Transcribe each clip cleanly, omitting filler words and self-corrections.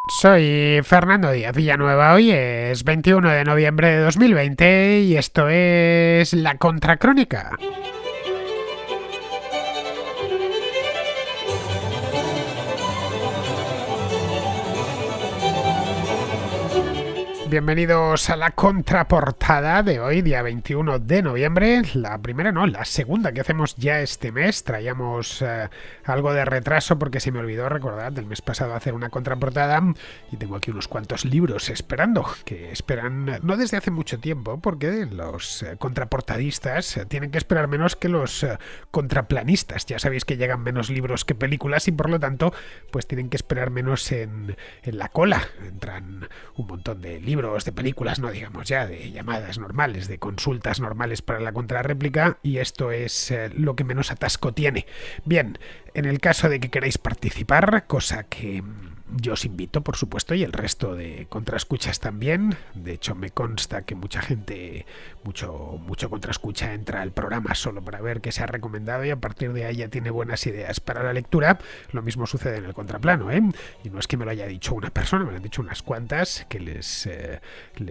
Soy Fernando Díaz Villanueva, hoy es 21 de noviembre de 2020 y esto es La Contracrónica. Bienvenidos a la contraportada de hoy, día 21 de noviembre. La primera, no, la segunda que hacemos ya este mes. Traíamos algo de retraso porque se me olvidó, recordad, del mes pasado hacer una contraportada. Y tengo aquí unos cuantos libros esperando, que esperan no desde hace mucho tiempo, porque los contraportadistas tienen que esperar menos que los contraplanistas. Ya sabéis que llegan menos libros que películas y por lo tanto pues tienen que esperar menos en la cola. Entran un montón de libros, de películas, no digamos ya, de llamadas normales, de consultas normales para la contrarréplica, y esto es lo que menos atasco tiene. Bien, en el caso de que queráis participar, cosa que yo os invito, por supuesto, y el resto de contraescuchas también. De hecho, me consta que mucha gente, mucho contraescucha entra al programa solo para ver qué se ha recomendado y a partir de ahí ya tiene buenas ideas para la lectura. Lo mismo sucede en el contraplano, ¿eh? Y no es que me lo haya dicho una persona, me lo han dicho unas cuantas que les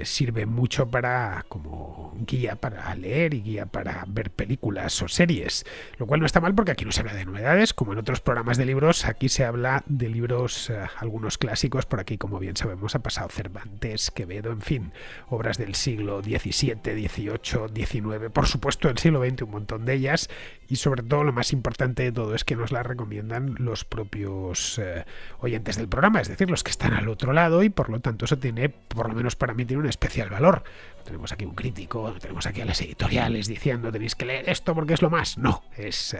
sirve mucho para como guía para leer y guía para ver películas o series. Lo cual no está mal porque aquí no se habla de novedades, como en otros programas de libros. Aquí se habla de libros, algunos clásicos. Por aquí, como bien sabemos, ha pasado Cervantes, Quevedo, en fin, obras del siglo XVII, XVIII, XIX, por supuesto del siglo XX, un montón de ellas, y sobre todo lo más importante de todo es que nos las recomiendan los propios oyentes del programa, es decir, los que están al otro lado, y por lo tanto eso tiene, por lo menos para mí, tiene un especial valor. No tenemos aquí un crítico, no tenemos aquí a las editoriales diciendo tenéis que leer esto porque es lo más. No, es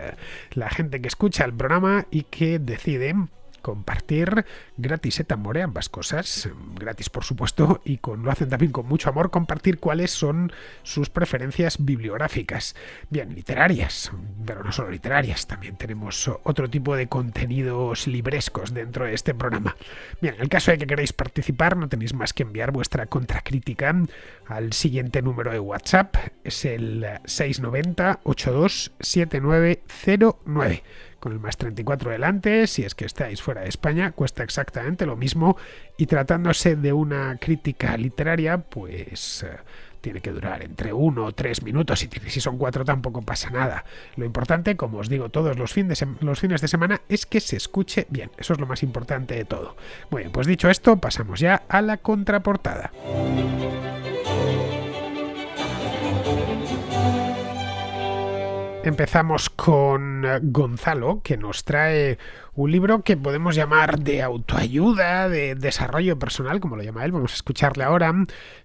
la gente que escucha el programa y que decide compartir gratis et amore, ambas cosas, gratis por supuesto, y lo hacen también con mucho amor, compartir cuáles son sus preferencias bibliográficas, bien, literarias, pero no solo literarias, también tenemos otro tipo de contenidos librescos dentro de este programa. Bien, en el caso de que queráis participar, no tenéis más que enviar vuestra contracrítica al siguiente número de WhatsApp, es el 690 827909. Con el más 34 delante. Si es que estáis fuera de España, cuesta exactamente lo mismo, y tratándose de una crítica literaria, pues tiene que durar entre 1 o 3 minutos, y si son 4 tampoco pasa nada. Lo importante, como os digo todos los fines de semana, es que se escuche bien. Eso es lo más importante de todo. Muy bien, pues dicho esto, pasamos ya a la contraportada. Empezamos con Gonzalo, que nos trae un libro que podemos llamar de autoayuda, de desarrollo personal, como lo llama él. Vamos a escucharle ahora.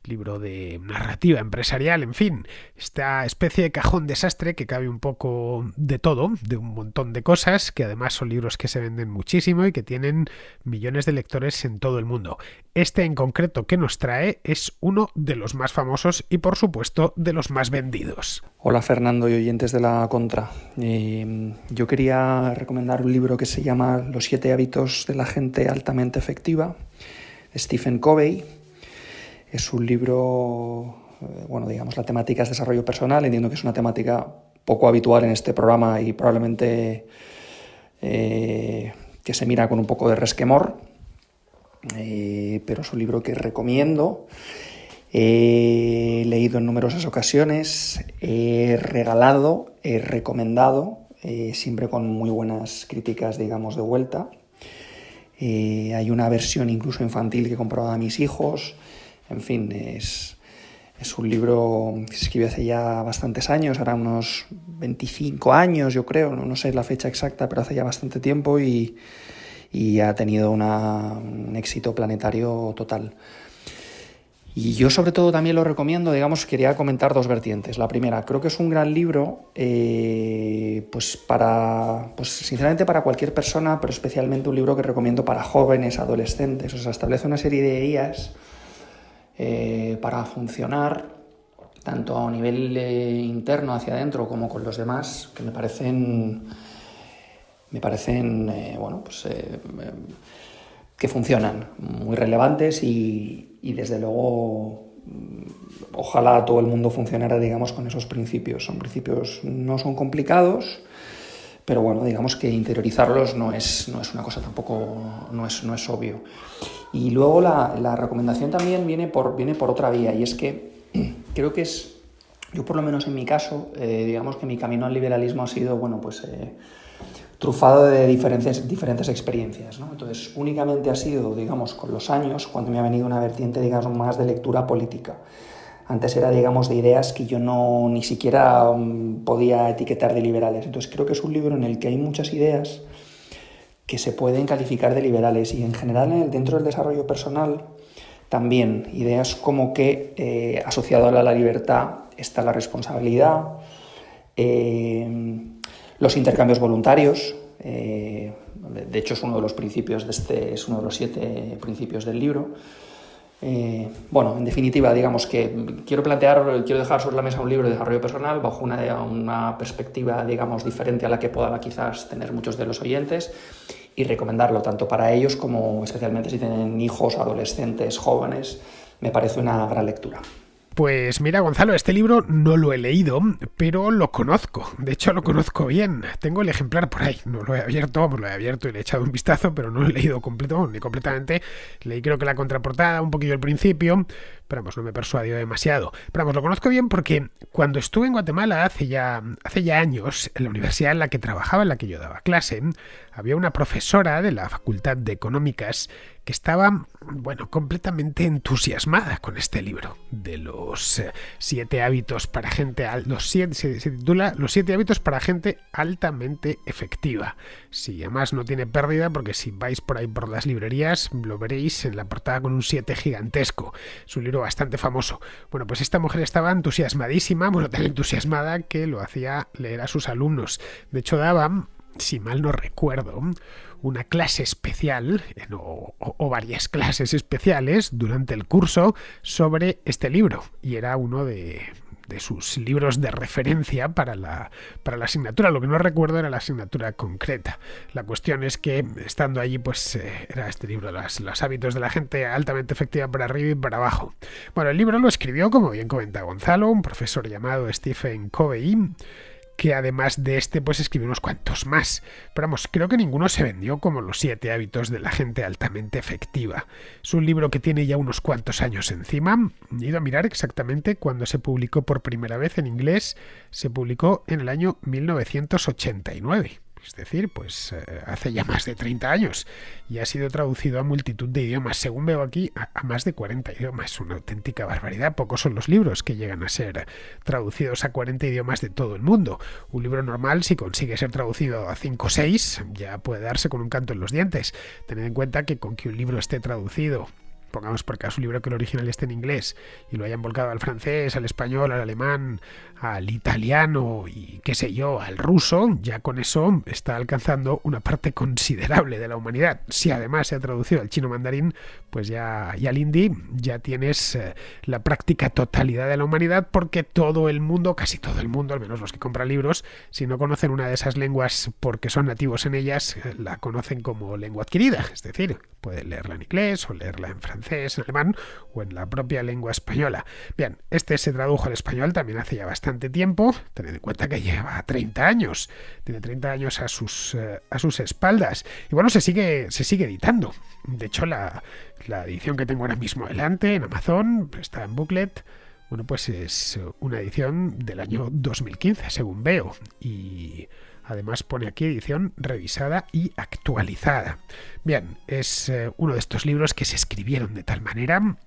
Libro de narrativa empresarial, en fin, esta especie de cajón desastre que cabe un poco de todo, de un montón de cosas, que además son libros que se venden muchísimo y que tienen millones de lectores en todo el mundo. Este en concreto que nos trae es uno de los más famosos y, por supuesto, de los más vendidos. Hola Fernando y oyentes de la Contra. Yo quería recomendar un libro que se llama Los 7 hábitos de la gente altamente efectiva, de Stephen Covey. Es un libro, digamos, la temática es desarrollo personal. Entiendo que es una temática poco habitual en este programa y probablemente que se mira con un poco de resquemor, pero es un libro que recomiendo. He leído en numerosas ocasiones, he regalado, he recomendado, siempre con muy buenas críticas, digamos, de vuelta. Hay una versión incluso infantil que he comprado a mis hijos. En fin, es un libro que se escribió hace ya bastantes años, ahora unos 25 años yo creo, no sé la fecha exacta, pero hace ya bastante tiempo, y ha tenido un éxito planetario total. Y yo sobre todo también lo recomiendo, digamos, quería comentar dos vertientes. La primera, creo que es un gran libro, sinceramente para cualquier persona, pero especialmente un libro que recomiendo para jóvenes, adolescentes. O sea, establece una serie de guías para funcionar, tanto a nivel interno hacia adentro como con los demás, que me parecen que funcionan, muy relevantes y desde luego ojalá todo el mundo funcionara, digamos, con esos principios. No son complicados, pero bueno, digamos que interiorizarlos no es una cosa tampoco, no es obvio. Y luego la recomendación también viene por otra vía, y es que creo que es, yo por lo menos en mi caso, digamos que mi camino al liberalismo ha sido, bueno, pues trufado de diferentes experiencias, ¿no? Entonces, únicamente ha sido, digamos, con los años, cuando me ha venido una vertiente, digamos, más de lectura política. Antes era, digamos, de ideas que yo ni siquiera podía etiquetar de liberales. Entonces, creo que es un libro en el que hay muchas ideas que se pueden calificar de liberales, y en general dentro del desarrollo personal también ideas como que asociado a la libertad está la responsabilidad, los intercambios voluntarios. De hecho, es uno de los principios es uno de los 7 principios del libro. Bueno, en definitiva, digamos que quiero dejar sobre la mesa un libro de desarrollo personal bajo una perspectiva, digamos, diferente a la que puedan quizás tener muchos de los oyentes, y recomendarlo tanto para ellos como especialmente si tienen hijos, adolescentes, jóvenes. Me parece una gran lectura. Pues mira, Gonzalo, este libro no lo he leído, pero lo conozco. De hecho, lo conozco bien. Tengo el ejemplar por ahí. No lo he abierto, pues lo he abierto y le he echado un vistazo, pero no lo he leído completo, ni completamente. Leí creo que la contraportada, un poquillo al principio, pero vamos, no me persuadió demasiado. Pero vamos, lo conozco bien porque cuando estuve en Guatemala hace ya años, en la universidad en la que trabajaba, en la que yo daba clase, había una profesora de la Facultad de Económicas que estaba, bueno, completamente entusiasmada con este libro de los 7 hábitos para gente se titula Los 7 hábitos para gente altamente efectiva. Sí, además no tiene pérdida, porque si vais por ahí por las librerías lo veréis en la portada con un 7 gigantesco. Es un libro bastante famoso. Bueno, pues esta mujer estaba entusiasmadísima, bueno, tan entusiasmada que lo hacía leer a sus alumnos. De hecho, daba, si mal no recuerdo, una clase especial o varias clases especiales durante el curso sobre este libro, y era uno de sus libros de referencia para la asignatura. Lo que no recuerdo era la asignatura concreta. La cuestión es que estando allí pues era este libro, los hábitos de la gente altamente efectiva, para arriba y para abajo. Bueno, el libro lo escribió, como bien comenta Gonzalo, un profesor llamado Stephen Covey, que además de este pues escribió unos cuantos más. Pero vamos, creo que ninguno se vendió como Los 7 hábitos de la gente altamente efectiva. Es un libro que tiene ya unos cuantos años encima. He ido a mirar exactamente cuando se publicó por primera vez en inglés. Se publicó en el año 1989. Es decir, pues hace ya más de 30 años, y ha sido traducido a multitud de idiomas, según veo aquí, a más de 40 idiomas. Una auténtica barbaridad. Pocos son los libros que llegan a ser traducidos a 40 idiomas de todo el mundo. Un libro normal, si consigue ser traducido a 5 o 6, ya puede darse con un canto en los dientes. Tened en cuenta que con que un libro esté traducido, pongamos por caso un libro que el original esté en inglés, y lo hayan volcado al francés, al español, al alemán, al italiano y qué sé yo, al ruso, ya con eso está alcanzando una parte considerable de la humanidad. Si además se ha traducido al chino mandarín, pues ya, y al hindi, ya tienes la práctica totalidad de la humanidad, porque todo el mundo, casi todo el mundo, al menos los que compran libros, si no conocen una de esas lenguas porque son nativos en ellas, la conocen como lengua adquirida. Es decir, pueden leerla en inglés o leerla en francés, en alemán o en la propia lengua española. Bien, este se tradujo al español también hace ya bastante tiempo. Tened en cuenta que lleva 30 años. Tiene 30 años a sus espaldas. Y bueno, se sigue editando. De hecho, la edición que tengo ahora mismo delante en Amazon, está en booklet. Bueno, pues es una edición del año 2015, según veo. Y además pone aquí edición revisada y actualizada. Bien, es uno de estos libros que se escribieron de tal manera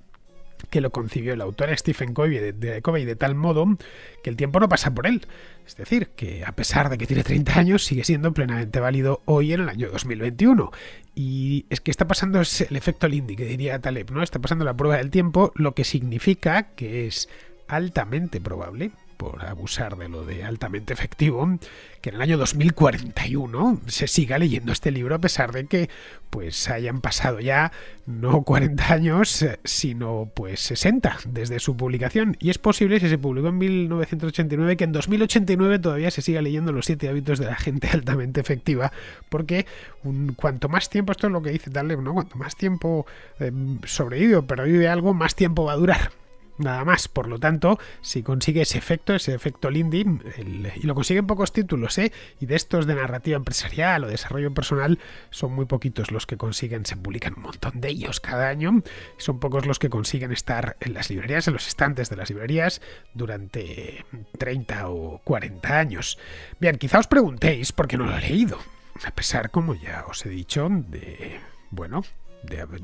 que lo concibió el autor Stephen Covey de tal modo que el tiempo no pasa por él. Es decir, que a pesar de que tiene 30 años, sigue siendo plenamente válido hoy en el año 2021. Y es que está pasando el efecto Lindy, que diría Taleb, ¿no? Está pasando la prueba del tiempo, lo que significa que es altamente probable, por abusar de lo de altamente efectivo, que en el año 2041 se siga leyendo este libro, a pesar de que pues hayan pasado ya no 40 años, sino pues 60 desde su publicación. Y es posible, si se publicó en 1989, que en 2089 todavía se siga leyendo Los 7 hábitos de la gente altamente efectiva, porque cuanto más tiempo, esto es lo que dice Taleb, ¿no? Cuanto más tiempo sobrevive o pervive algo, más tiempo va a durar. nada más. Por lo tanto, si consigue ese efecto Lindy, y lo consigue en pocos títulos, y de estos de narrativa empresarial o desarrollo personal, son muy poquitos los que consiguen, se publican un montón de ellos cada año, y son pocos los que consiguen estar en las librerías, en los estantes de las librerías, durante 30 o 40 años. Bien, quizá os preguntéis por qué no lo he leído, a pesar, como ya os he dicho, de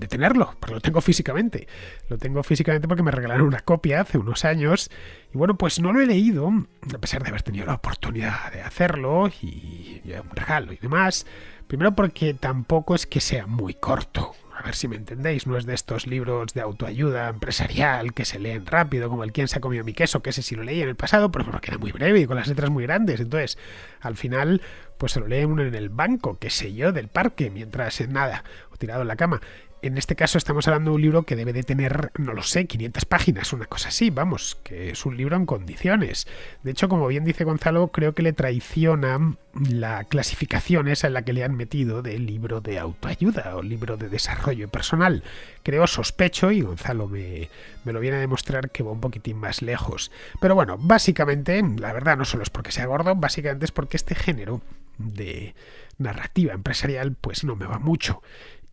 tenerlo, porque lo tengo físicamente. Lo tengo físicamente porque me regalaron una copia hace unos años. Y bueno, pues no lo he leído, a pesar de haber tenido la oportunidad de hacerlo y un regalo y demás. Primero porque tampoco es que sea muy corto. A ver si me entendéis, no es de estos libros de autoayuda empresarial que se leen rápido, como el Quién se ha comido mi queso, que ese sí lo leí en el pasado, pero porque era muy breve y con las letras muy grandes. Entonces, al final, pues se lo lee uno en el banco, qué sé yo, del parque, mientras nada, o tirado en la cama. En este caso estamos hablando de un libro que debe de tener, no lo sé, 500 páginas, una cosa así, vamos, que es un libro en condiciones. De hecho, como bien dice Gonzalo, creo que le traiciona la clasificación esa en la que le han metido de libro de autoayuda o libro de desarrollo personal. Creo, sospecho, y Gonzalo me lo viene a demostrar, que va un poquitín más lejos. Pero bueno, básicamente, la verdad no solo es porque sea gordo, básicamente es porque este género de narrativa empresarial pues no me va mucho.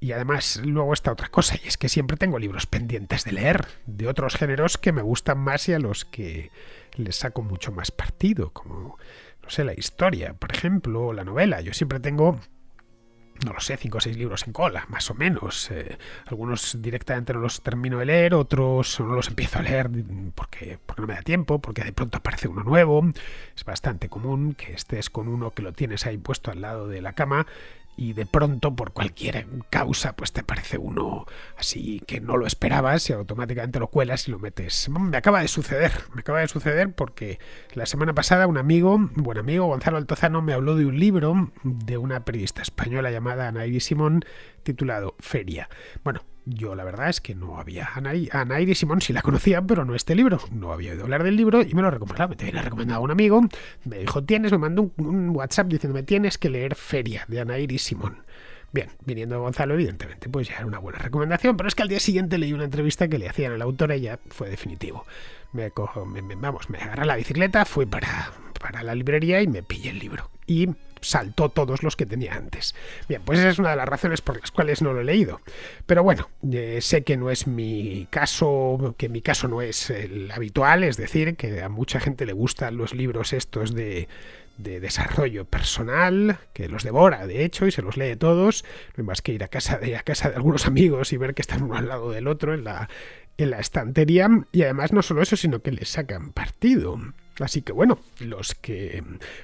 Y además luego está otra cosa, y es que siempre tengo libros pendientes de leer, de otros géneros que me gustan más y a los que les saco mucho más partido, como, no sé, la historia, por ejemplo, o la novela. Yo siempre tengo, no lo sé, 5 o 6 libros en cola, más o menos. Algunos directamente no los termino de leer, otros no los empiezo a leer porque no me da tiempo, porque de pronto aparece uno nuevo. Es bastante común que estés con uno que lo tienes ahí puesto al lado de la cama y de pronto, por cualquier causa, pues te aparece uno así que no lo esperabas y automáticamente lo cuelas y lo metes. Me acaba de suceder porque la semana pasada un buen amigo, Gonzalo Altozano, me habló de un libro de una periodista española llamada Anairis Simón, titulado Feria. Bueno, yo la verdad es que no había Anairis Simón, sí la conocía, pero no este libro. No había oído hablar del libro y me lo recomendaba. Me viene recomendado un amigo, me dijo, me mandó un WhatsApp diciéndome, tienes que leer Feria, de Anairis Simón. Bien, viniendo de Gonzalo, evidentemente, pues ya era una buena recomendación, pero es que al día siguiente leí una entrevista que le hacían al autor y ya fue definitivo. Me agarré la bicicleta, fui para la librería y me pillé el libro. Y saltó todos los que tenía antes. Bien, pues esa es una de las razones por las cuales no lo he leído. Pero bueno, sé que no es mi caso, que mi caso no es el habitual, es decir, que a mucha gente le gustan los libros estos de desarrollo personal, que los devora de hecho y se los lee todos. No hay más que ir a casa de algunos amigos y ver que están uno al lado del otro en la estantería, y además no solo eso, sino que les sacan partido. Así que bueno, los que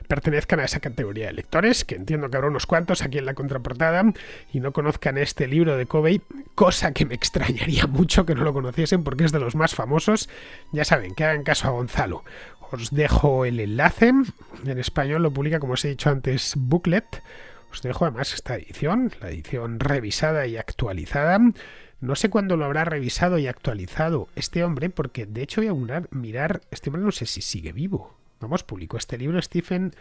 pertenezcan a esa categoría de lectores, que entiendo que habrá unos cuantos aquí en la contraportada, y no conozcan este libro de Covey, cosa que me extrañaría mucho que no lo conociesen porque es de los más famosos, ya saben, que hagan caso a Gonzalo. Os dejo el enlace, en español lo publica, como os he dicho antes, Booklet. Os dejo además esta edición, la edición revisada y actualizada. No sé cuándo lo habrá revisado y actualizado este hombre, porque de hecho voy a mirar, este hombre no sé si sigue vivo. Vamos, publicó este libro Stephen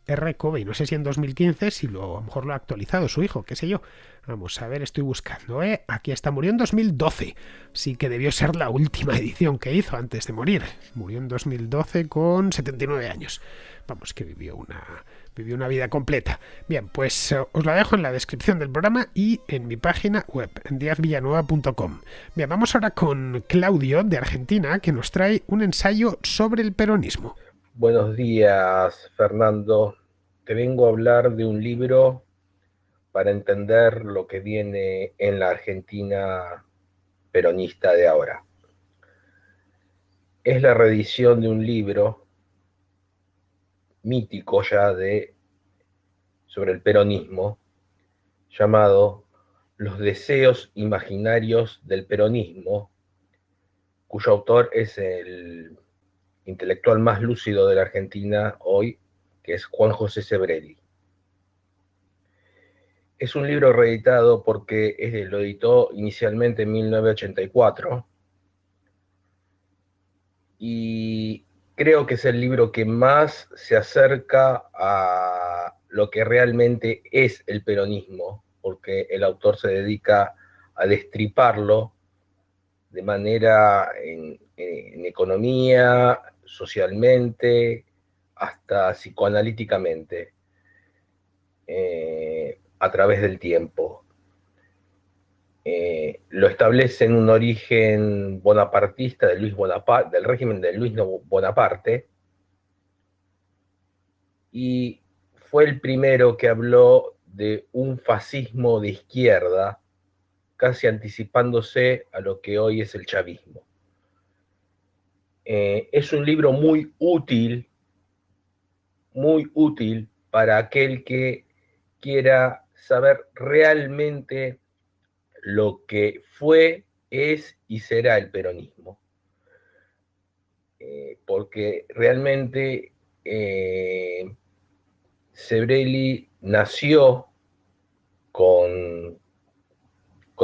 R. Covey, no sé si en 2015, si a lo mejor lo ha actualizado su hijo, qué sé yo. Vamos a ver, estoy buscando, aquí está, murió en 2012, sí que debió ser la última edición que hizo antes de morir. Murió en 2012 con 79 años. Vamos, que vivió una vida completa. Bien, pues os la dejo en la descripción del programa y en mi página web, diazvillanueva.com. Bien, vamos ahora con Claudio, de Argentina, que nos trae un ensayo sobre el peronismo. Buenos días, Fernando. Te vengo a hablar de un libro para entender lo que viene en la Argentina peronista de ahora. Es la reedición de un libro mítico ya sobre el peronismo, llamado Los deseos imaginarios del peronismo, cuyo autor es el intelectual más lúcido de la Argentina hoy, que es Juan José Sebrelli. Es un libro reeditado porque lo editó inicialmente en 1984 y creo que es el libro que más se acerca a lo que realmente es el peronismo, porque el autor se dedica a destriparlo de manera en economía, socialmente, hasta psicoanalíticamente, a través del tiempo. Lo establece en un origen bonapartista del régimen de Luis Bonaparte, y fue el primero que habló de un fascismo de izquierda, casi anticipándose a lo que hoy es el chavismo. Es un libro muy útil para aquel que quiera saber realmente lo que fue, es y será el peronismo. Porque realmente Sebrelli nació con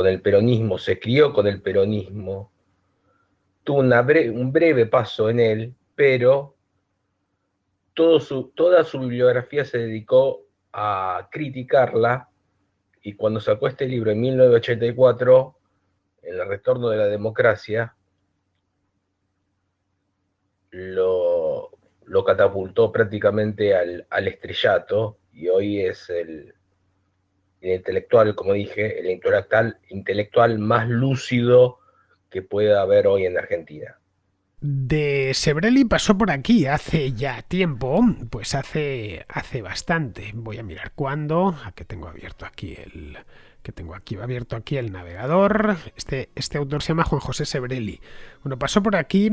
el peronismo, se crió con el peronismo, tuvo un breve paso en él, pero toda su bibliografía se dedicó a criticarla, y cuando sacó este libro en 1984, en el retorno de la democracia, lo catapultó prácticamente al estrellato, y hoy es el intelectual, como dije, el intelectual más lúcido que pueda haber hoy en Argentina. De Sebrelli pasó por aquí hace ya tiempo, pues hace bastante. Voy a mirar cuándo. Que tengo abierto aquí el navegador. Este autor se llama Juan José Sebrelli. Bueno, pasó por aquí,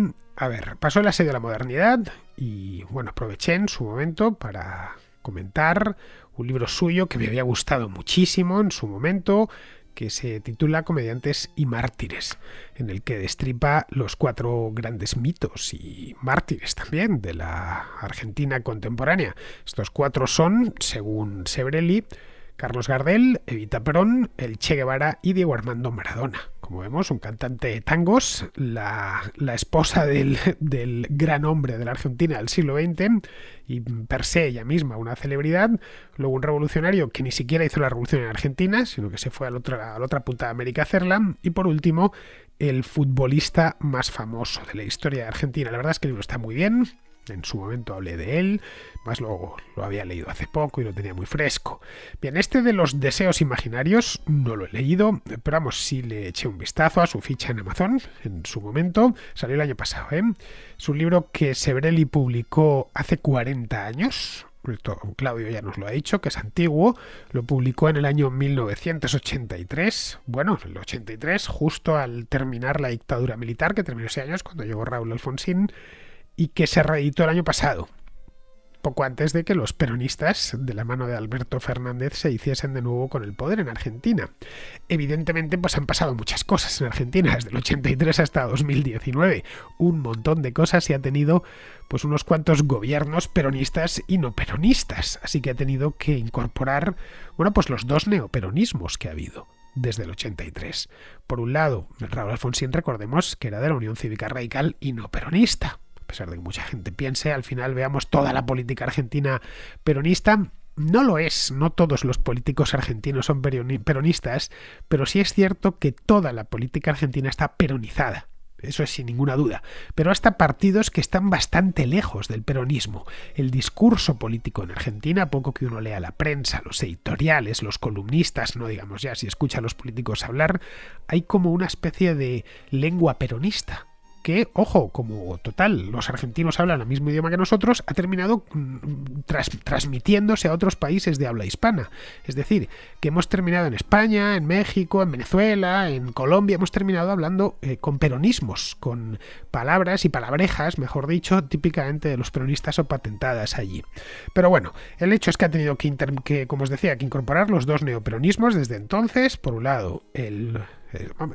pasó el asedio de la modernidad, y bueno, aproveché en su momento para comentar un libro suyo que me había gustado muchísimo en su momento, que se titula Comediantes y Mártires, en el que destripa los 4 grandes mitos y mártires también de la Argentina contemporánea. Estos 4 son, según Sebrelli, Carlos Gardel, Evita Perón, el Che Guevara y Diego Armando Maradona. Como vemos, un cantante de tangos, la esposa del gran hombre de la Argentina del siglo XX, y per se ella misma una celebridad, luego un revolucionario que ni siquiera hizo la revolución en Argentina, sino que se fue a la otra punta de América a hacerla, y por último, el futbolista más famoso de la historia de Argentina. La verdad es que el libro está muy bien. En su momento hablé de él, más lo había leído hace poco y lo tenía muy fresco. Bien, este de los deseos imaginarios no lo he leído, pero vamos, sí le eché un vistazo a su ficha en Amazon en su momento. Salió el año pasado, ¿eh? Es un libro que Sebrelli publicó hace 40 años. Claudio ya nos lo ha dicho, que es antiguo. Lo publicó en el año 1983. Bueno, el 83, justo al terminar la dictadura militar, que terminó ese año, cuando llegó Raúl Alfonsín, y que se reeditó el año pasado, poco antes de que los peronistas, de la mano de Alberto Fernández, se hiciesen de nuevo con el poder en Argentina. Evidentemente, pues han pasado muchas cosas en Argentina, desde el 83 hasta 2019, un montón de cosas, y ha tenido pues unos cuantos gobiernos peronistas y no peronistas, así que ha tenido que incorporar, bueno, pues los 2 neoperonismos que ha habido desde el 83. Por un lado, Raúl Alfonsín, recordemos que era de la Unión Cívica Radical y no peronista. A pesar de que mucha gente piense, al final veamos toda la política argentina peronista. No lo es, no todos los políticos argentinos son peronistas, pero sí es cierto que toda la política argentina está peronizada. Eso es sin ninguna duda. Pero hasta partidos que están bastante lejos del peronismo. El discurso político en Argentina, poco que uno lea la prensa, los editoriales, los columnistas, no digamos ya si escucha a los políticos hablar, hay como una especie de lengua peronista, que, ojo, como total, los argentinos hablan el mismo idioma que nosotros, ha terminado transmitiéndose a otros países de habla hispana. Es decir, que hemos terminado en España, en México, en Venezuela, en Colombia, hemos terminado hablando con peronismos, con palabras y palabrejas, mejor dicho, típicamente de los peronistas o patentadas allí. Pero bueno, el hecho es que ha tenido que, como os decía, que incorporar los 2 neoperonismos desde entonces. Por un lado,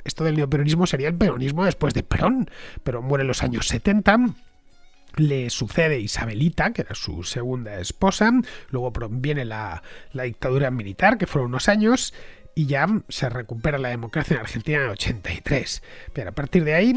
esto del neoperonismo sería el peronismo después de Perón, pero muere en los años 70. Le sucede Isabelita, que era su segunda esposa. Luego viene la dictadura militar, que fueron unos años, y ya se recupera la democracia en Argentina en el 83. Pero a partir de ahí,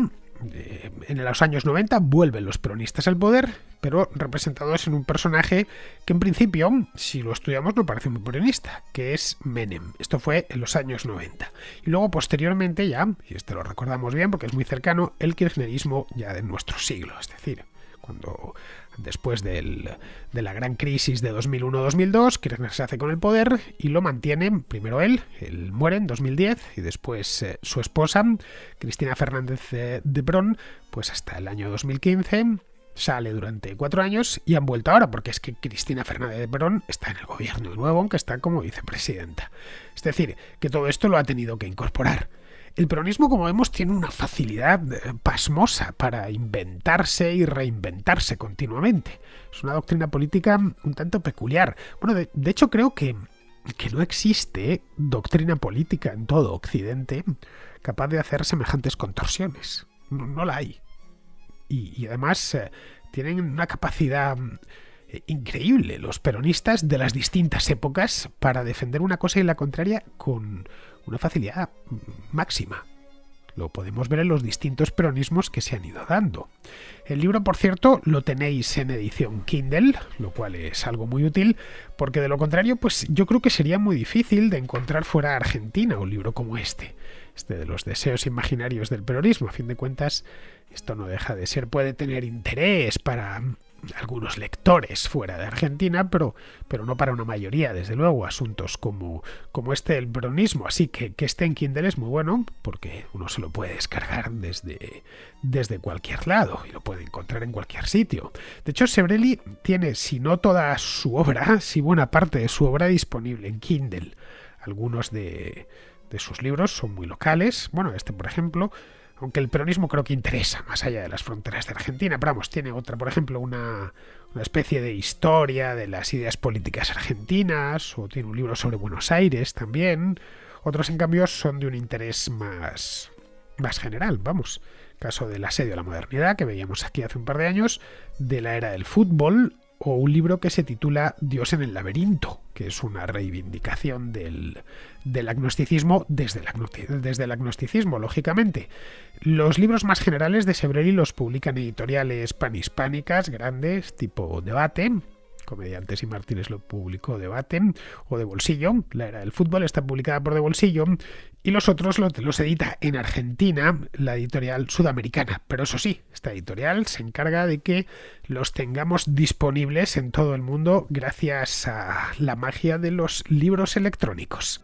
En los años 90 vuelven los peronistas al poder, pero representados en un personaje que en principio, si lo estudiamos, no parece muy peronista, que es Menem. Esto fue en los años 90. Y luego, posteriormente ya, y este lo recordamos bien porque es muy cercano, el kirchnerismo ya de nuestro siglo, es decir, cuando después de la gran crisis de 2001-2002, Kirchner se hace con el poder y lo mantiene, primero él muere en 2010 y después su esposa, Cristina Fernández de Brón, pues hasta el año 2015 sale durante 4 años y han vuelto ahora, porque es que Cristina Fernández de Brón está en el gobierno de nuevo, aunque está como vicepresidenta. Es decir, que todo esto lo ha tenido que incorporar. El peronismo, como vemos, tiene una facilidad pasmosa para inventarse y reinventarse continuamente. Es una doctrina política un tanto peculiar. Bueno, de hecho creo que no existe doctrina política en todo Occidente capaz de hacer semejantes contorsiones. No la hay. Y además tienen una capacidad increíble los peronistas de las distintas épocas para defender una cosa y la contraria con una facilidad máxima. Lo podemos ver en los distintos peronismos que se han ido dando. El libro, por cierto, lo tenéis en edición Kindle, lo cual es algo muy útil, porque de lo contrario, pues yo creo que sería muy difícil de encontrar fuera de Argentina un libro como este de los deseos imaginarios del peronismo. A fin de cuentas, esto no deja de ser, puede tener interés para algunos lectores fuera de Argentina, pero no para una mayoría, desde luego. Asuntos como este del peronismo, así que este en Kindle es muy bueno porque uno se lo puede descargar desde cualquier lado y lo puede encontrar en cualquier sitio. De hecho, Sebrelli tiene, si no toda su obra, si buena parte de su obra disponible en Kindle. Algunos de sus libros son muy locales. Bueno, este, por ejemplo, aunque el peronismo creo que interesa más allá de las fronteras de Argentina, pero vamos, tiene otra, por ejemplo, una especie de historia de las ideas políticas argentinas, o tiene un libro sobre Buenos Aires también. Otros, en cambio, son de un interés más general, vamos. Caso del asedio a la modernidad, que veíamos aquí hace un par de años, de la era del fútbol, o un libro que se titula Dios en el laberinto, que es una reivindicación del agnosticismo desde el agnosticismo, lógicamente. Los libros más generales de Sebrelli los publican editoriales panhispánicas grandes, tipo Debate, Comediantes y Mártires lo publicó Debate, o De Bolsillo, La era del fútbol está publicada por De Bolsillo, y los otros los edita en Argentina la editorial Sudamericana. Pero eso sí, esta editorial se encarga de que los tengamos disponibles en todo el mundo gracias a la magia de los libros electrónicos.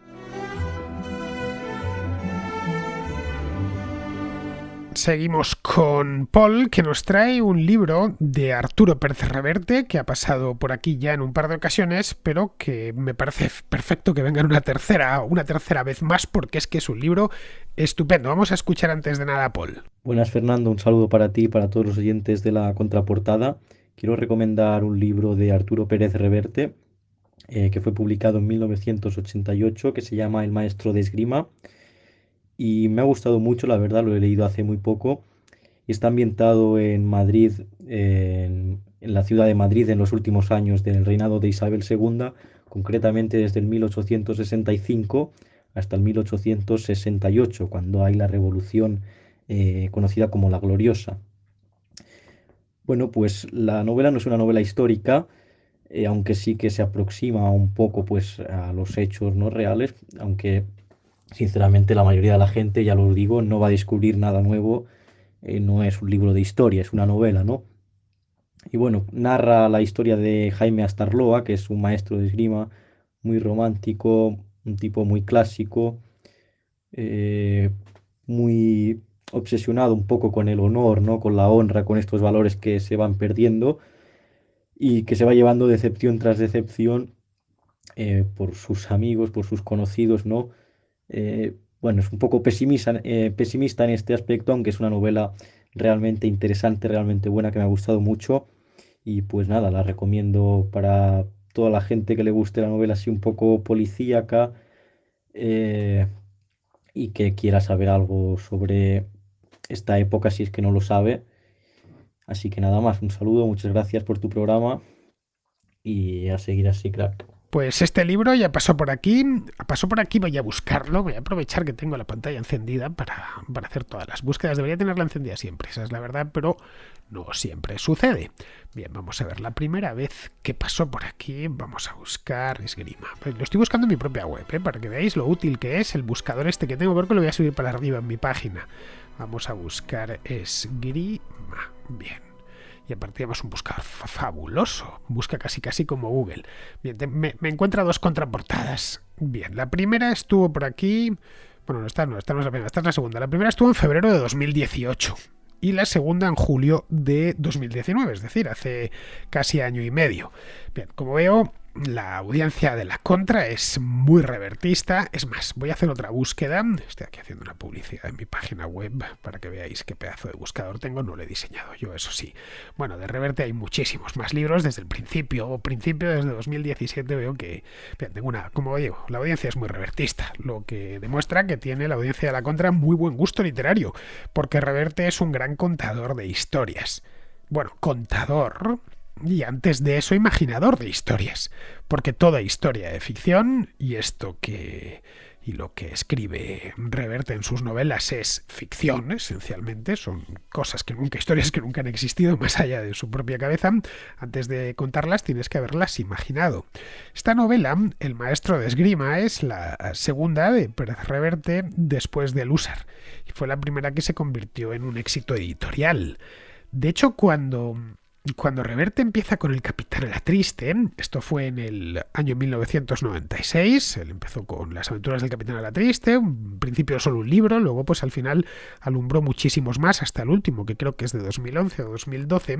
Seguimos con Paul, que nos trae un libro de Arturo Pérez Reverte, que ha pasado por aquí ya en un par de ocasiones, pero que me parece perfecto que venga una tercera vez más, porque es que es un libro estupendo. Vamos a escuchar antes de nada a Paul. Buenas, Fernando, un saludo para ti y para todos los oyentes de la Contraportada. Quiero recomendar un libro de Arturo Pérez Reverte, que fue publicado en 1988, que se llama El maestro de esgrima. Y me ha gustado mucho, la verdad, lo he leído hace muy poco. Y está ambientado en Madrid, en la ciudad de Madrid, en los últimos años del reinado de Isabel II, concretamente desde el 1865 hasta el 1868, cuando hay la revolución conocida como la Gloriosa. Bueno, pues la novela no es una novela histórica, aunque sí que se aproxima un poco pues, a los hechos no reales, aunque sinceramente la mayoría de la gente, ya lo digo, no va a descubrir nada nuevo. No es un libro de historia, es una novela, ¿no? Y bueno, narra la historia de Jaime Astarloa, que es un maestro de esgrima muy romántico, un tipo muy clásico, eh, muy obsesionado un poco con el honor, ¿no? Con la honra, con estos valores que se van perdiendo y que se va llevando decepción tras decepción por sus amigos, por sus conocidos, ¿no? Bueno, es un poco pesimista en este aspecto, aunque es una novela realmente interesante, realmente buena, que me ha gustado mucho. Y pues nada, la recomiendo para toda la gente que le guste la novela así un poco policíaca eh, y que quiera saber algo sobre esta época si es que no lo sabe. Así que nada más, un saludo, muchas gracias por tu programa y a seguir así, crack. Pues este libro ya pasó por aquí, voy a buscarlo, voy a aprovechar que tengo la pantalla encendida para hacer todas las búsquedas. Debería tenerla encendida siempre, esa es la verdad, pero no siempre sucede. Bien, vamos a ver, la primera vez que pasó por aquí, vamos a buscar esgrima. Lo estoy buscando en mi propia web, para que veáis lo útil que es el buscador este que tengo, porque lo voy a subir para arriba en mi página. Vamos a buscar esgrima, bien. Y aparte tenemos un buscador fabuloso. Busca casi como Google. Bien, me encuentra dos contraportadas. Bien, la primera estuvo por aquí. Bueno, esta no es la primera, esta es la segunda. La primera estuvo en febrero de 2018. Y la segunda en julio de 2019, es decir, hace casi año y medio. Bien, como veo, la audiencia de la contra es muy revertista. Es más, voy a hacer otra búsqueda. Estoy aquí haciendo una publicidad en mi página web para que veáis qué pedazo de buscador tengo. No lo he diseñado yo, eso sí. Bueno, de Reverte hay muchísimos más libros desde el principio. Desde 2017 veo que tengo como digo, la audiencia es muy revertista, lo que demuestra que tiene la audiencia de la contra muy buen gusto literario, porque Reverte es un gran contador de historias. Bueno, contador... Y antes de eso, imaginador de historias, porque toda historia de ficción y lo que escribe Reverte en sus novelas es ficción, esencialmente, son historias que nunca han existido más allá de su propia cabeza. Antes de contarlas tienes que haberlas imaginado. Esta novela, El maestro de esgrima, es la segunda de Pérez Reverte después de Lúzar, y fue la primera que se convirtió en un éxito editorial. De hecho, cuando Reverte empieza con El capitán a la triste, esto fue en el año 1996, él empezó con Las aventuras del capitán a la triste, en principio solo un libro, luego pues al final alumbró muchísimos más hasta el último, que creo que es de 2011 o 2012.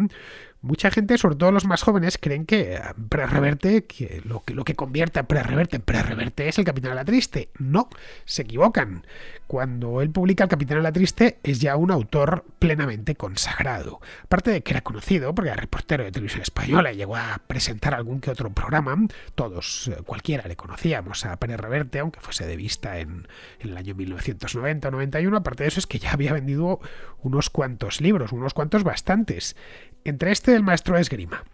Mucha gente, sobre todo los más jóvenes, creen que Pérez Reverte, que lo que convierte a Pérez Reverte en Pérez Reverte es El capitán a la triste. No, se equivocan. Cuando él publica El capitán a la triste es ya un autor plenamente consagrado. Aparte de que era conocido, porque era reportero de Televisión Española y llegó a presentar algún que otro programa, todos, cualquiera le conocíamos a Pérez Reverte, aunque fuese de vista en el año 1990 o 91. Aparte de eso es que ya había vendido unos cuantos libros, bastantes. Entre El maestro de esgrima.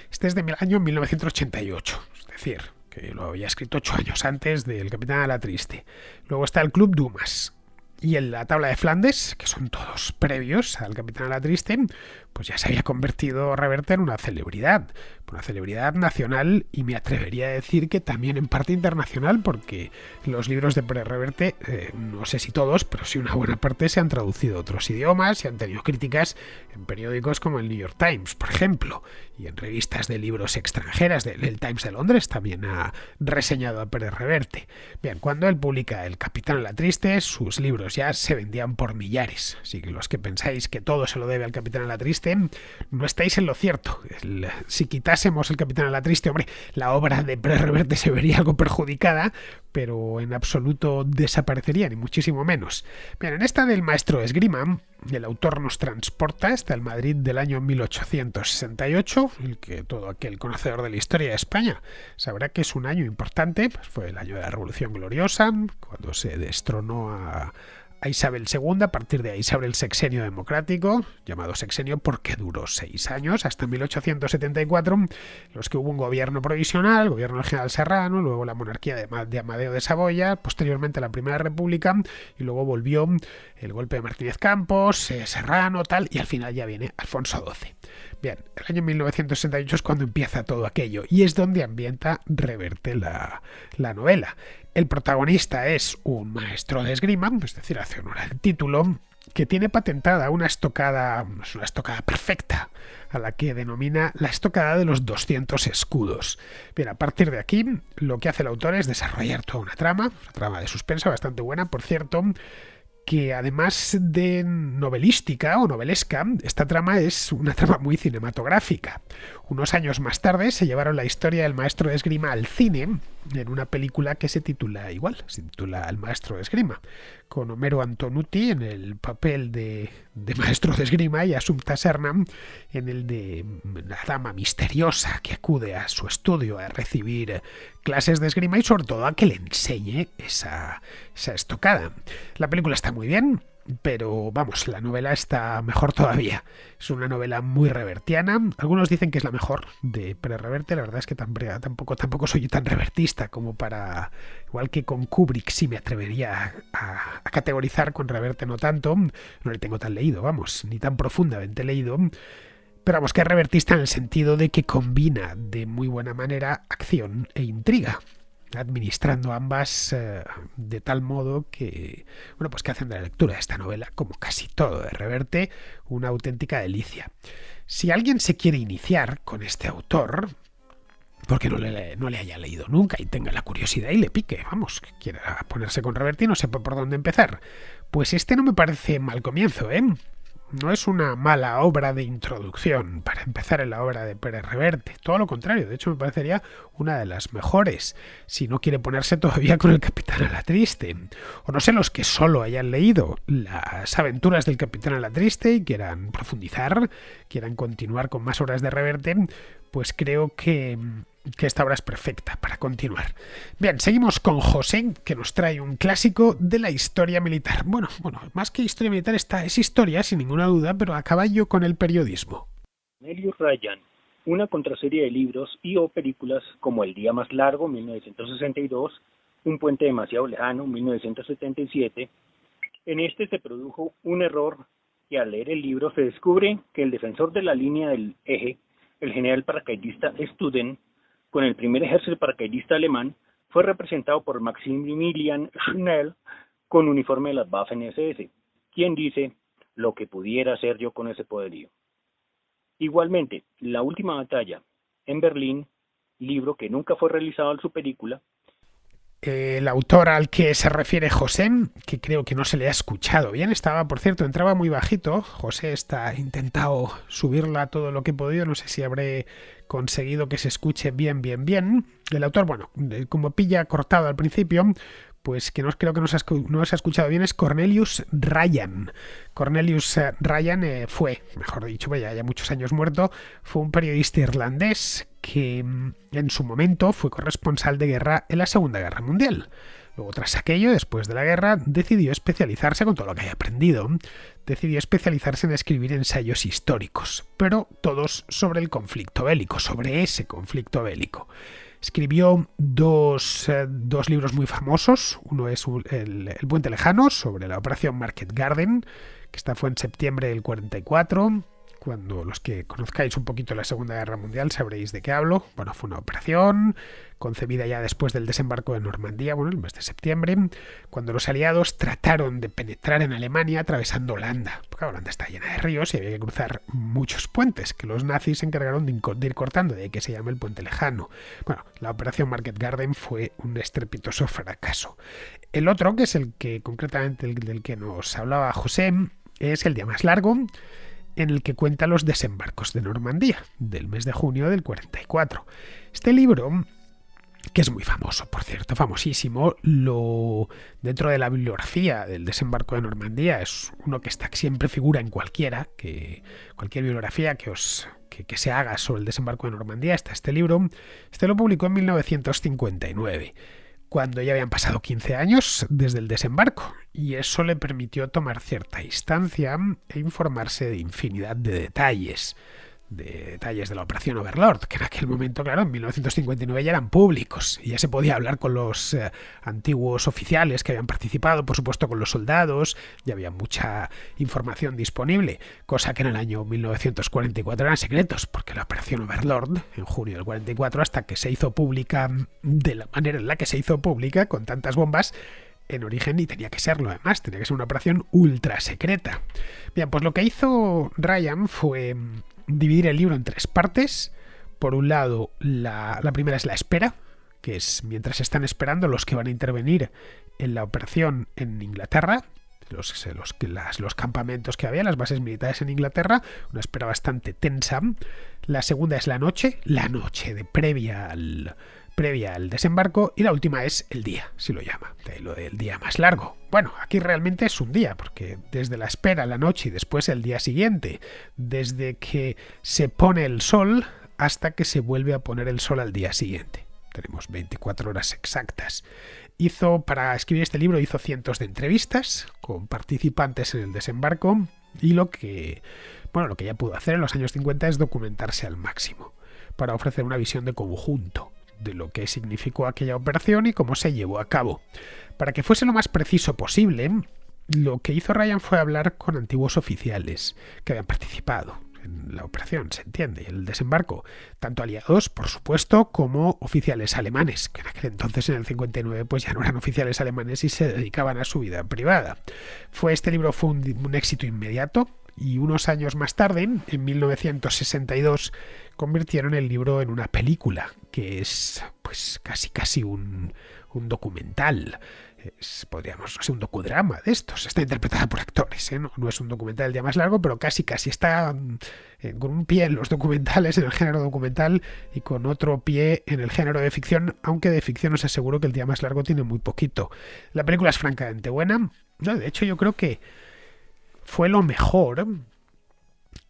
Este es del año 1988, es decir, que lo había escrito 8 años antes del Capitán a la Triste. Luego está El Club Dumas y La tabla de Flandes, que son todos previos al Capitán a la Triste. Pues ya se había convertido Reverte en una celebridad nacional, y me atrevería a decir que también en parte internacional, porque los libros de Pérez Reverte, no sé si todos, pero sí una buena parte, se han traducido a otros idiomas y han tenido críticas en periódicos como el New York Times, por ejemplo, y en revistas de libros extranjeras. El Times de Londres también ha reseñado a Pérez Reverte. Bien, cuando él publica El Capitán a la Triste, sus libros ya se vendían por millares, así que los que pensáis que todo se lo debe al Capitán a la Triste, no estáis en lo cierto. Si quitásemos El Capitán a la Triste, hombre, la obra de Pérez Reverte se vería algo perjudicada, pero en absoluto desaparecería, ni muchísimo menos. Bien, en esta del maestro de esgrima, el autor nos transporta hasta el Madrid del año 1868, el que todo aquel conocedor de la historia de España sabrá que es un año importante, pues fue el año de la Revolución Gloriosa, cuando se destronó a Isabel II. A partir de ahí se abre el sexenio democrático, llamado sexenio porque duró 6 años, hasta 1874, en los que hubo un gobierno provisional, el gobierno del general Serrano, luego la monarquía de Amadeo de Saboya, posteriormente la Primera República, y luego volvió el golpe de Martínez Campos, Serrano, tal, y al final ya viene Alfonso XII. Bien, el año 1968 es cuando empieza todo aquello, y es donde ambienta Reverte la novela. El protagonista es un maestro de esgrima, es decir, hace honor al título, que tiene patentada una estocada perfecta, a la que denomina la estocada de los 200 escudos. Bien, a partir de aquí, lo que hace el autor es desarrollar toda una trama de suspenso bastante buena, por cierto, que además de novelística o novelesca, esta trama es una trama muy cinematográfica. Unos años más tarde se llevaron la historia del maestro de esgrima al cine, en una película que se titula El maestro de esgrima, con Homero Antonucci en el papel de maestro de esgrima y Assumpta Serna en el de la dama misteriosa que acude a su estudio a recibir clases de esgrima y sobre todo a que le enseñe esa estocada. La película está muy bien, pero vamos, la novela está mejor todavía. Es una novela muy revertiana. Algunos dicen que es la mejor de Pérez Reverte. La verdad es que tampoco soy tan revertista como para... Igual que con Kubrick sí me atrevería a categorizar, con Reverte no tanto. No le tengo tan leído, vamos, ni tan profundamente leído. Pero vamos, que es revertista en el sentido de que combina de muy buena manera acción e intriga, administrando ambas de tal modo que, bueno, pues que hacen de la lectura de esta novela, como casi todo de Reverte, una auténtica delicia. Si alguien se quiere iniciar con este autor, porque no le haya leído nunca y tenga la curiosidad y le pique, vamos, que quiera ponerse con Reverte y no sepa por dónde empezar, pues este no me parece mal comienzo, ¿eh? No es una mala obra de introducción para empezar en la obra de Pérez Reverte. Todo lo contrario, de hecho me parecería una de las mejores, si no quiere ponerse todavía con el Capitán Alatriste. O no sé, los que solo hayan leído las aventuras del Capitán Alatriste y quieran profundizar, quieran continuar con más obras de Reverte, pues creo que esta obra es perfecta para continuar. Bien, seguimos con José, que nos trae un clásico de la historia militar. Bueno, más que historia militar, es historia, sin ninguna duda, pero a caballo con el periodismo. Cornelius Ryan, una contraserie de libros y o películas como El día más largo, 1962, Un puente demasiado lejano, 1977. En este se produjo un error y al leer el libro se descubre que el defensor de la línea del eje, el general paracaidista Studen, con el primer ejército paracaidista alemán, fue representado por Maximilian Schnell con uniforme de las Waffen-SS, quien dice, lo que pudiera hacer yo con ese poderío. Igualmente, La última batalla, en Berlín, libro que nunca fue realizado en su película. El autor al que se refiere José, que creo que no se le ha escuchado bien, entraba muy bajito. José ha intentado subirla todo lo que he podido, no sé si habré conseguido que se escuche bien. El autor, como pilla cortado al principio, pues que creo que no se ha escuchado bien, es Cornelius Ryan. Cornelius Ryan fue, mejor dicho, ya muchos años muerto, fue un periodista irlandés que en su momento fue corresponsal de guerra en la Segunda Guerra Mundial. Luego, tras aquello, después de la guerra, decidió especializarse, con todo lo que haya aprendido, en escribir ensayos históricos, pero todos sobre el conflicto bélico, sobre ese conflicto bélico. Escribió dos libros muy famosos. Uno es el puente lejano, sobre la operación Market Garden, que esta fue en septiembre del 44. Cuando los que conozcáis un poquito la Segunda Guerra Mundial sabréis de qué hablo. Bueno, fue una operación concebida ya después del desembarco de Normandía, el mes de septiembre, cuando los aliados trataron de penetrar en Alemania atravesando Holanda. Porque Holanda está llena de ríos y había que cruzar muchos puentes que los nazis se encargaron de ir cortando, de ahí que se llama el puente lejano. Bueno, la operación Market Garden fue un estrepitoso fracaso. El otro, que es el que concretamente del que nos hablaba José, es El día más largo, en el que cuenta los desembarcos de Normandía del mes de junio del 44. Este libro, que es muy famoso, por cierto, famosísimo, dentro de la bibliografía del desembarco de Normandía, es uno que siempre figura en cualquier bibliografía que se haga sobre el desembarco de Normandía. Está este libro. Este lo publicó en 1959. Cuando ya habían pasado 15 años desde el desembarco, y eso le permitió tomar cierta distancia e informarse de infinidad de detalles de la operación Overlord, que en aquel momento, claro, en 1959 ya eran públicos y ya se podía hablar con los antiguos oficiales que habían participado, por supuesto con los soldados, ya había mucha información disponible, cosa que en el año 1944 eran secretos, porque la operación Overlord, en junio del 44, hasta que se hizo pública de la manera en la que se hizo pública, con tantas bombas, en origen, y tenía que serlo además, tenía que ser una operación ultra secreta. Bien, pues lo que hizo Ryan fue dividir el libro en 3 partes. Por un lado, la primera es la espera, que es mientras están esperando los que van a intervenir en la operación en Inglaterra, los campamentos que había, las bases militares en Inglaterra, una espera bastante tensa. La segunda es la noche de previa al desembarco, y la última es el día, si lo llama, de lo del día más largo. Bueno, aquí realmente es un día, porque desde la espera, la noche y después el día siguiente, desde que se pone el sol hasta que se vuelve a poner el sol al día siguiente. Tenemos 24 horas exactas. para escribir este libro hizo cientos de entrevistas con participantes en el desembarco y lo que ya pudo hacer en los años 50 es documentarse al máximo para ofrecer una visión de conjunto de lo que significó aquella operación y cómo se llevó a cabo. Para que fuese lo más preciso posible, lo que hizo Ryan fue hablar con antiguos oficiales que habían participado en la operación, se entiende, el desembarco, tanto aliados, por supuesto, como oficiales alemanes, que en aquel entonces, en el 59, pues ya no eran oficiales alemanes y se dedicaban a su vida privada. Este libro fue un éxito inmediato y unos años más tarde, en 1962, convirtieron el libro en una película, que es pues casi un documental. Podríamos, no sé, un docudrama de estos. Está interpretada por actores, ¿eh? No es un documental el día más largo, pero casi está con un pie en los documentales, en el género documental, y con otro pie en el género de ficción, aunque de ficción os aseguro que el día más largo tiene muy poquito. La película es francamente buena. No, de hecho, yo creo que fue lo mejor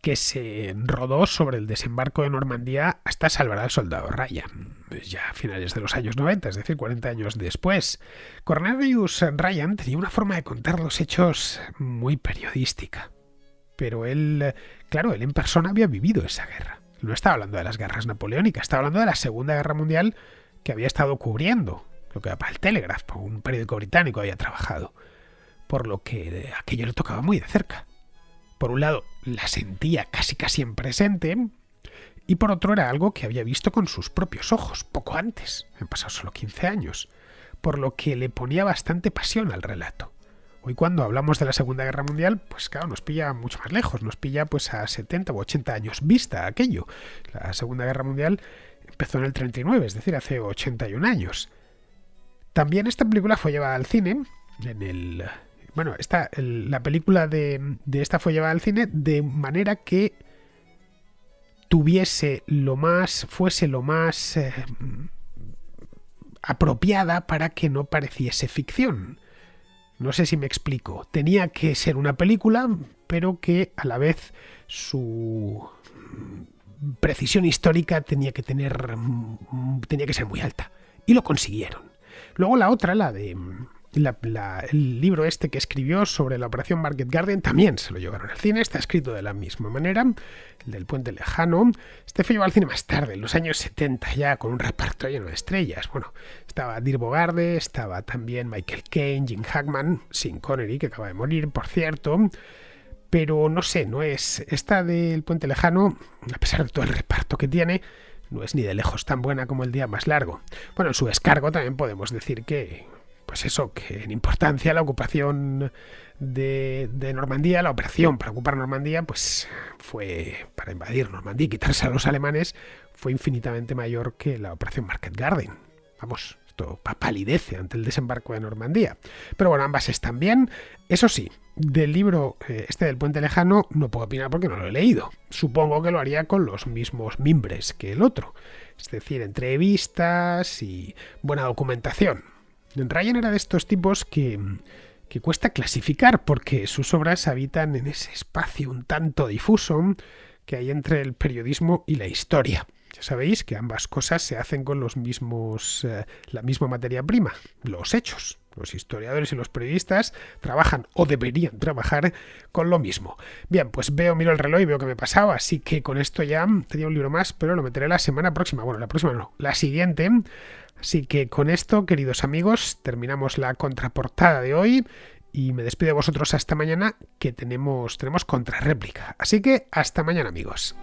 que se rodó sobre el desembarco de Normandía hasta salvar al soldado Ryan, ya a finales de los años 90, es decir, 40 años después. Cornelius Ryan tenía una forma de contar los hechos muy periodística, pero él en persona había vivido esa guerra. No estaba hablando de las guerras napoleónicas, estaba hablando de la Segunda Guerra Mundial que había estado cubriendo, lo que era para el Telegraph, por un periódico británico había trabajado, por lo que aquello le tocaba muy de cerca. Por un lado, la sentía casi en presente, y por otro era algo que había visto con sus propios ojos, poco antes, han pasado solo 15 años, por lo que le ponía bastante pasión al relato. Hoy cuando hablamos de la Segunda Guerra Mundial, pues claro, nos pilla mucho más lejos, nos pilla pues a 70 u 80 años vista aquello. La Segunda Guerra Mundial empezó en el 39, es decir, hace 81 años. También esta película fue llevada al cine la película de esta fue llevada al cine de manera que fuese lo más apropiada para que no pareciese ficción. No sé si me explico. Tenía que ser una película, pero que a la vez su precisión histórica tenía que ser muy alta. Y lo consiguieron. Luego la otra, el libro este que escribió sobre la operación Market Garden, también se lo llevaron al cine, está escrito de la misma manera, el del Puente Lejano. Este fue llevado al cine más tarde, en los años 70 ya, con un reparto lleno de estrellas. Bueno, estaba Dirk Bogarde, estaba también Michael Caine, Jim Hackman, Sean Connery, que acaba de morir, por cierto. Pero no sé, no es esta del Puente Lejano, a pesar de todo el reparto que tiene, no es ni de lejos tan buena como El día más largo. Bueno, en su descargo también podemos decir que en importancia la ocupación de Normandía, la operación para ocupar Normandía, pues fue para invadir Normandía y quitarse a los alemanes, fue infinitamente mayor que la operación Market Garden. Vamos, esto palidece ante el desembarco de Normandía. Pero bueno, ambas están bien. Eso sí, del libro este del Puente Lejano no puedo opinar porque no lo he leído. Supongo que lo haría con los mismos mimbres que el otro. Es decir, entrevistas y buena documentación. Ryan era de estos tipos que cuesta clasificar porque sus obras habitan en ese espacio un tanto difuso que hay entre el periodismo y la historia. Ya sabéis que ambas cosas se hacen con la misma materia prima, los hechos. Los historiadores y los periodistas trabajan o deberían trabajar con lo mismo. Bien, pues miro el reloj y veo que me he pasado, así que con esto ya tenía un libro más, pero lo meteré la semana próxima. Bueno, la próxima no, la siguiente. Así que con esto, queridos amigos, terminamos la contraportada de hoy y me despido de vosotros hasta mañana, que tenemos contrarréplica. Así que hasta mañana, amigos.